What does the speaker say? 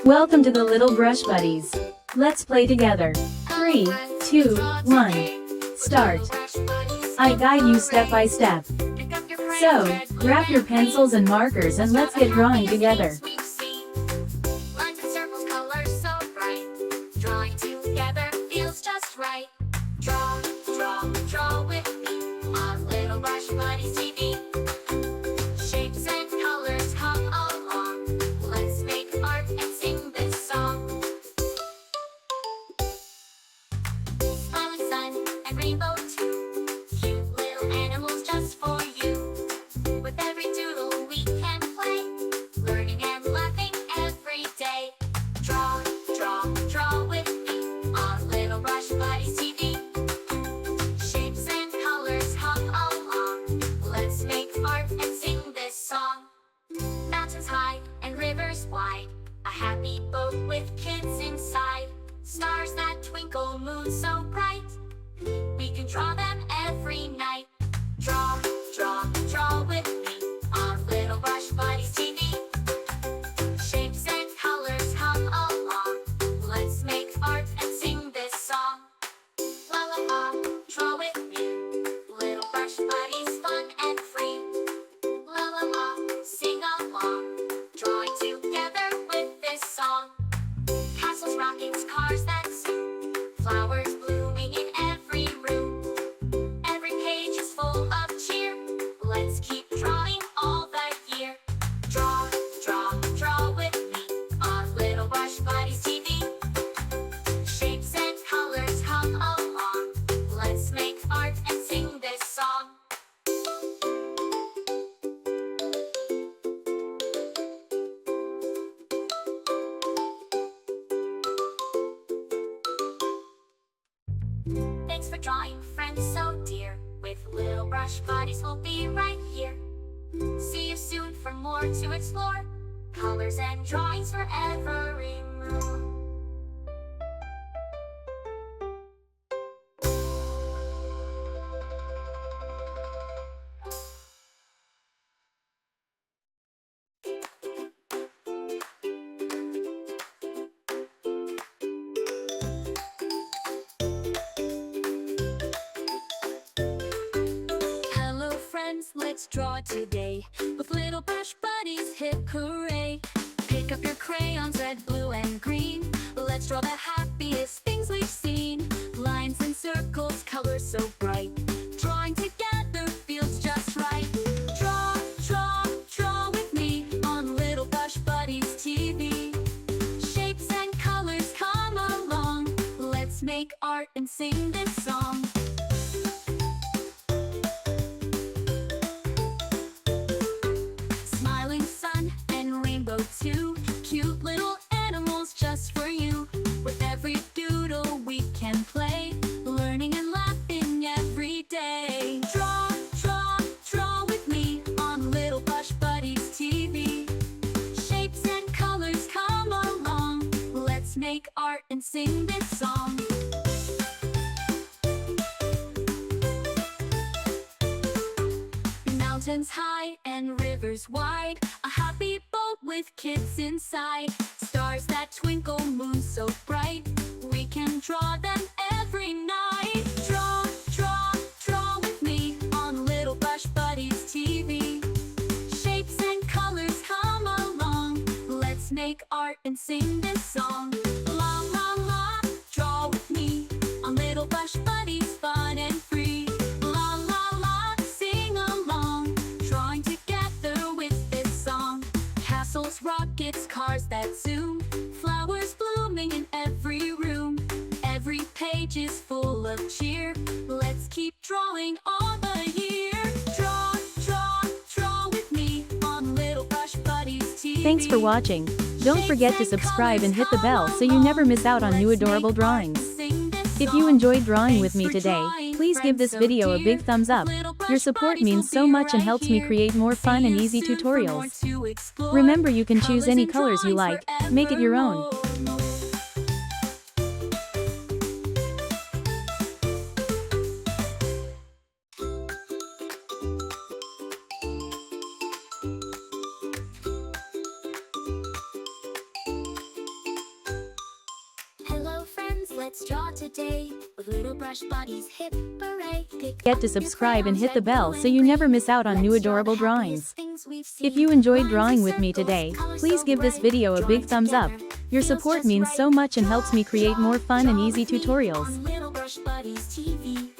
Welcome to the Little Brush Buddies. Let's play together. 3, 2, 1. Start. I guide you step by step. So, grab your pencils and markers and let's get drawing together. Draw, draw, draw with me on Little Brush Buddies TV. Shapes and colors come along. Let's make art and sing this song. Smiling sun and rainbow too. Cute little animals just for you. With every doodle we can play, learning and laughing every day. Draw, draw, draw with me on Little Brush Buddies TV. High and rivers wide, a happy boat with kids inside. Stars that twinkle, moon so bright, we can draw them every night. Draw, draw, draw with me on Little Brush Buddies TV. Shapes and colors come along. Let's make art and sing this song. La la la, draw with me. Little Brush Buddies, fun and free. La la la, sing along. Drawing together with this song. Castles, rockets, cars that zoom. Flowers blooming in every room. Every page is full of cheer. Let's keep drawing all the year. Draw, draw, draw with me on Little Brush Buddies TV. Shapes and colors come along. Let's make art and sing this song. Thanks for drawing, friends so dear. With Little Brush Buddies, we'll be right here. See you soon for more to explore. Colors and drawings for every mood. Let's draw today with Little Brush Buddies, hip hooray. Pick up your crayons, red, blue, and green. Let's draw the happiest things we've seen. Lines and circles, colors so bright. Drawing together feels just right. Draw, draw, draw with me on Little Brush Buddies TV. Shapes and colors come along. Let's make art and sing this song. Too cute little animals just for you. With every doodle we can play, learning and laughing every day. Draw, draw, draw with me on Little Brush Buddies TV. Shapes and colors come along. Let's make art and sing this song. Mountains high and rivers wide, a happy boat with kids inside. Stars that twinkle, moon so bright, we can draw them every night. Draw, draw, draw with me on Little Brush Buddies TV. Shapes and colors come along. Let's make art and sing this song. La la la, draw with me on Little Brush Buddies, fun and free. La la la, sing along, drawing together with this song. Castles, rockets, cars that zoom. Flowers blooming in every room. Every page is full of cheer. Let's keep drawing all the year. Draw, draw, draw with me on Little Brush Buddies TV. Thanks for watching. Don't forget to subscribe and hit the bell so you never miss out on new adorable drawings. If you enjoyed drawing with me today, please give this video a big thumbs up. Your support means so much and helps me create more fun and easy tutorials. Remember, you can choose any colors you like, make it your own. draw today with Little Brush Buddies. Hip hooray! Get to subscribe and hit the bell so you never miss out on new adorable drawings. If you enjoyed drawing with me today, please give this video a big thumbs up. Your support means so much and helps me create more fun and easy tutorials. Little Brush Buddies TV.